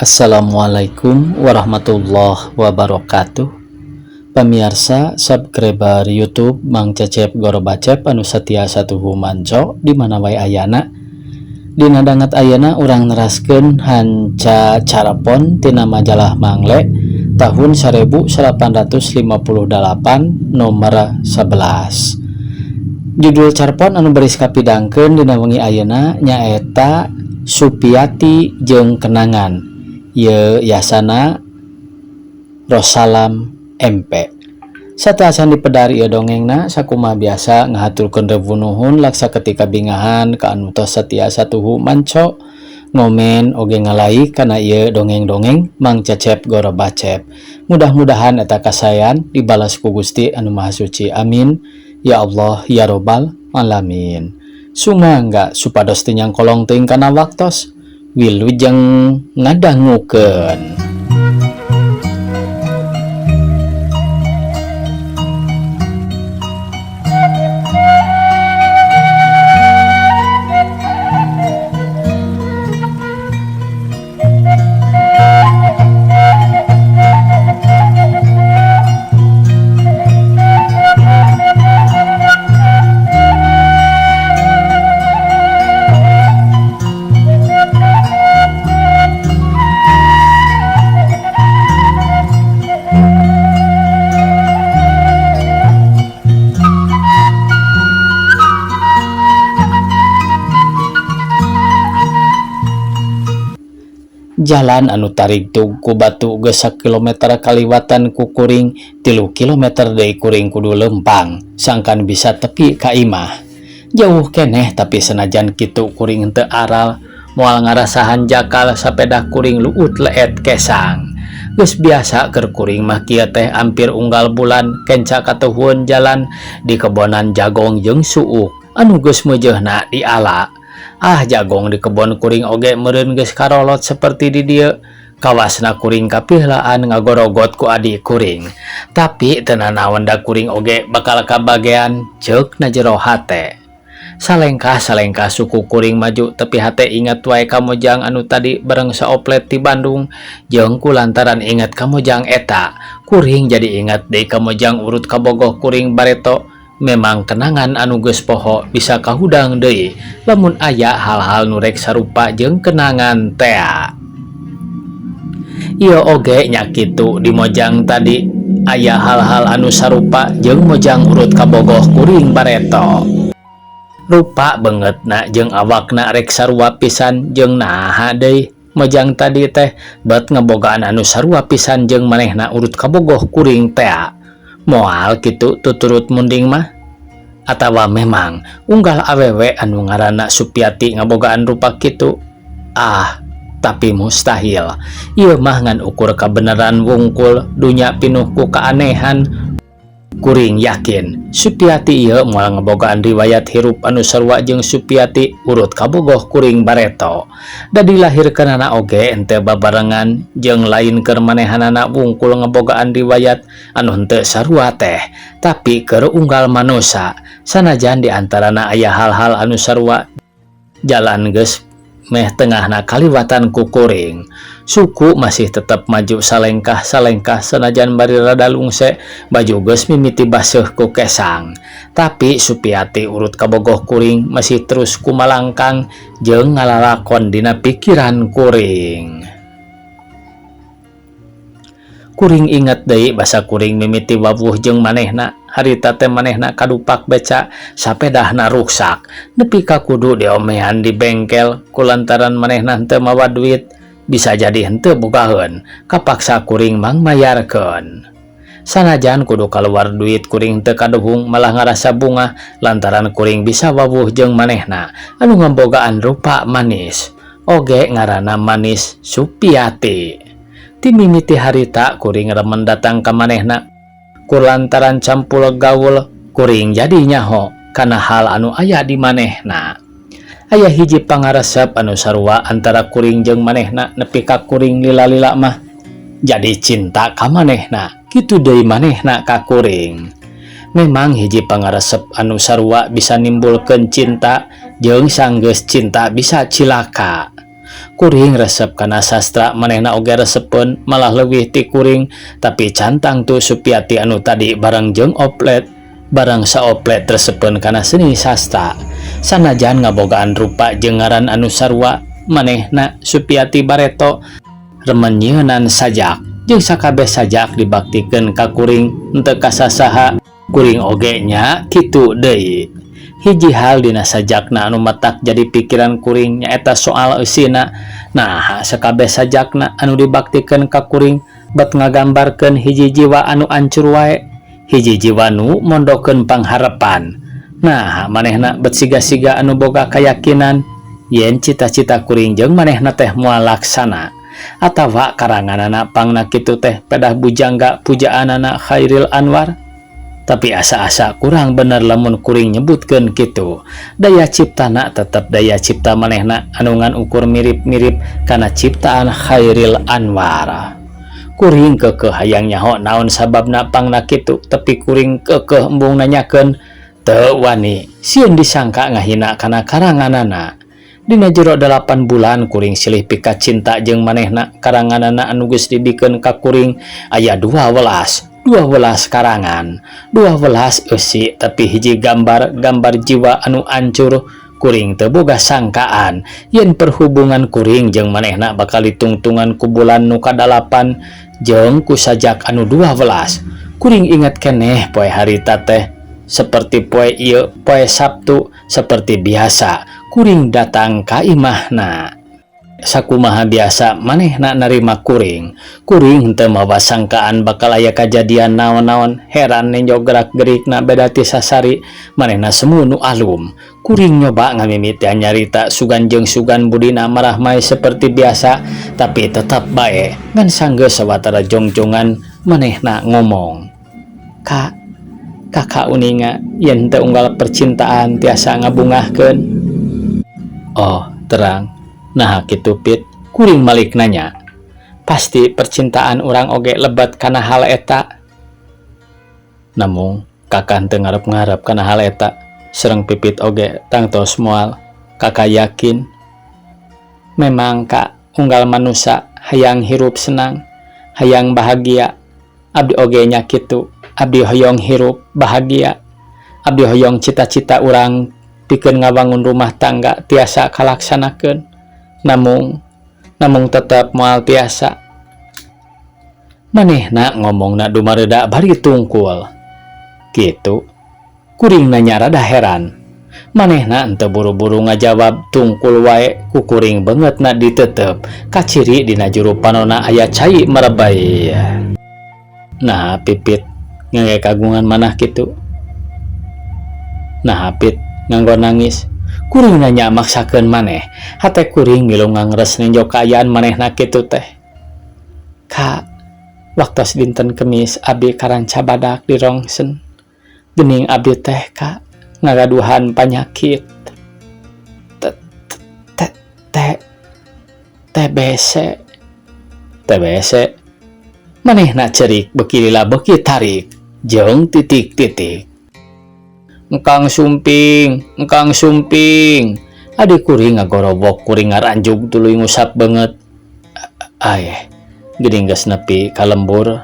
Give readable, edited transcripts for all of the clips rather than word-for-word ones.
Assalamualaikum warahmatullahi wabarakatuh. Pemirsa subscriber YouTube Mang Cecep Gorobacep anu satia satuhu manco di mana wae ayana. Dina danget ayana urang neraskeun hanca carapon tina majalah Mangle tahun 1858 nomor 11. Judul carpon anu beris kapidangkeun dina wengi ayeuna nyaeta Supiati jeung Kenangan. Ye yasana Rosalam MP. Sataasan dipedari ieu dongengna sakumaha biasa ngahaturkeun rebu nuhun laksa ketika bingahan ka anu tos satia satuhu manco ngomen oge ngalai kana ieu dongeng-dongeng Mang Cecep Gorobacep. Mudah-mudahan eta kasayan dibalas ku Gusti anu Maha Suci. Amin ya Allah ya Robbal alamin. Sumangga supados teu nyangkolong teuing kana waktos wilujeng ngadangukeun. Jalan anu tarig ku batu geus 1 kilometer kaliwatan ku kuring 3 kilometer deui kuring kudu lempang sangkan bisa tepi ka imah. Jauh keneh tapi senajan kitu kuring teu aral moal ngarasahan jakal sapeda kuring luut leet kesang. Geus biasa keur kuring mah kieu teh ampir unggal bulan kenca katuhun jalan di kebonan jagong jeung suuk anu geus meujeuhna di ala. Jagong di kebon kuring oge meureun geus karolot seperti di dieu. Kawasna kuring kapihlaan ngagorogot ku adik kuring. Tapi teu nanaon da kuring oge bakal kabagean ceuk na jero hate. Salengkah suku kuring maju tepi hate inget wae kamojang anu tadi bareng saoplet di Bandung. Jeung kulantaran inget kamojang eta, kuring jadi inget deui kamojang urut kabogoh kuring bareto. Memang kenangan anu geus poho bisa kahudang deui lamun aya hal-hal nu rek sarupa jeung kenangan tea. Ieu oge nya kitu di mojang tadi aya hal-hal anu sarupa jeung mojang urut kabogoh kuring bareto. Rupa beungeutna jeung awakna rek sarua pisan jeung naha deui mojang tadi teh bet ngabogaan anu sarua pisan jeung manehna urut kabogoh kuring tea. Moal kitu tuturut munding mah atawa memang unggal awewe anu ngaranna Supiati ngabogaan rupa kitu. Tapi mustahil. Ieu mah ngan ukur kabeneran wungkul dunya pinuh ku kaanehan. Kuring yakin Supiati ieu moal ngabogaan riwayat hirup anu sarua jeung Supiati urut kabogoh kuring bareto. Da dilahirkeunana oge henteu babarengan jeung lain keur manehanana wungkul ngabogaan riwayat anu henteu sarua teh, tapi keur unggal manusa. Sanajan diantarana aya hal-hal anu sarua jalan geus meh tengahna kaliwatan ku kuring. Suku masih tetap maju salengkah senajan bari rada lungse baju geus mimiti baseuh ku kesang. Tapi Supiati urut kabogoh kuring masih terus kumalangkang jeung ngalalakon dina pikiran kuring. Kuring inget deui basa kuring mimiti wawuh jeung manehna. Harita teh manehna kadupak beca sapedahna ruksak nepi ka kudu diomehan di bengkel kulantaran manehna henteu mawa duit. Bisa jadi henteu bogaheun kapaksa kuring mang mayarkeun. Sanajan kudu kaluar duit kuring teu kaduhung malah ngarasa bunga lantaran kuring bisa wawuh jeung manehna anu ngabogaan rupa manis. Oge ngaranna Manis Supiati. Ti mimiti harita kuring remen datang ka manehna kulantaran campul gaul kuring jadi nyaho kana hal anu aya di manehna. Aya hiji pangaresep anu sarua antara kuring jeung manehna nepi ka kuring lila-lila mah jadi cinta ka manehna kitu deui manehna ka kuring. Memang hiji pangaresep anu sarua bisa nimbulkeun cinta jeung sanggeus cinta bisa cilaka. Kuring resep kana sastra manehna oge resepen malah leuwih ti kuring, tapi cantang tuh Supiati anu tadi bareng jeung Oplet barang saoplet resepen kana seni sastra. Sanajan ngabogaan rupa jeung ngaran anu sarua, manehna Supiati Bareto remen nyieunnan sajak jeung sakabeh sajak dibaktikeun ka kuring henteu kasasaha. Kuring oge nya kitu deui. Hiji hal dina sajakna anu matak jadi pikiran kuring nyaeta soal eusina. Nah, sakabeh sajakna anu dibaktikeun ka kuring bat ngagambarkeun hiji jiwa anu ancur wae, hiji jiwa nu mondokeun pangharepan. Nah, manehna bet siga-siga anu boga kayakinan yen cita-cita kuring jeung manehna teh moal laksana, atawa karanganana pangna kitu teh pedah bujangga pujaanana Chairil Anwar. Tapi asa-asa kurang bener lamun kuring nyebutkeun kitu. Daya ciptana tetep daya cipta manehna anu ngan ukur mirip-mirip kana ciptaan Chairil Anwar. Kuring keukeuh hayang nyaho naon sababna pangna kitu, tapi kuring keukeuh embung nanyakeun teu wani sieun disangka ngahina kana karanganana. Dina jero 8 bulan kuring silih pikat cinta jeung manehna. Karanganana anu geus didikeun ka kuring aya 12 karangan, 12 eusi, tapi hiji gambar jiwa anu ancur. Kuring teu boga sangkaan yen perhubungan kuring jeung manehna bakal ditungtungan ku bulan nu ka-8 jeung ku sajak anu 12. Kuring inget keneh poe harita teh seperti poe ieu, poe Sabtu, seperti biasa kuring datang ka imahna. Sakumaha biasa manehna narima kuring henteu mawa sangkaan bakal aya kajadian naon-naon. Heran nenjok gerak-gerikna beda ti sasari, manehna semu nu alum. Kuring nyoba ngamimitian nyarita sugan jeung sugan budina marah mae seperti biasa, tapi tetap bae ngan sanggeus sawatara jongjongan manehna ngomong, Kakak uninga yen teu unggal percintaan tiasa ngabungahkeun. Oh, terang. Nah kitu Pit, kuring malik nanya, pasti percintaan urang oge lebat kana hal eta. Namung kakak teu ngarep-ngarep kana hal eta. Sareng Pipit oge tangtos moal, kakak yakin memang Kak unggal manusia hayang hirup senang, hayang bahagia. Abdi oge nya kitu, abdi hoyong hirup bahagia, abdi hoyong cita-cita urang pikeun ngabangun rumah tangga tiasa kalaksanakeun. Namung tetap moal tiasa. Manehna ngomongna dumareda bari tungkul. Kitu. Kuring nanya rada heran. Manehna henteu buru-buru ngajawab, tungkul wae. Ku kuring beungeutna ditetep. Kaciri dina juru panonna aya cai merebay. Nah, Pipit ngenge kagungan manah kitu. Nah, Pit nganggo nangis. Kuring nanya maksakeun maneh. Hate kuring milu ngangres ninjok kaayaan manehna kitu teh. Kak, waktos dinten Kemis abdi karanca badak di rongsen. Geuning abdi teh Kak ngagaduhan panyakit TBC. Manehna cerik beuki lila beuki tarik jeung titik-titik. Engkang sumping. Adik kuring ngagorobok, kuring ngaranjug tuluy ngusap banget. Geuning geus nepi ka lembur.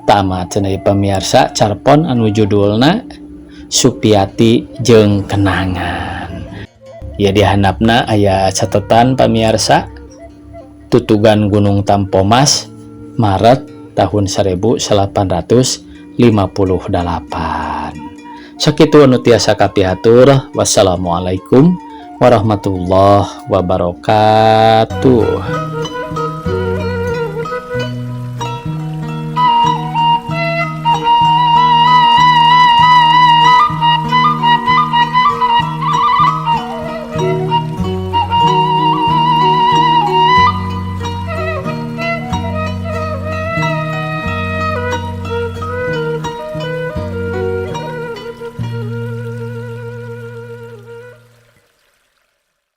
Tamat cenah pamirsa carpon anu judulna Supiati jeung Kenangan. Ya di handapna aya catetan pamirsa. Tutugan Gunung Tampomas, Maret tahun 1858. Sakitu anu tiasa kapihatur. Wassalamualaikum warahmatullahi wabarakatuh.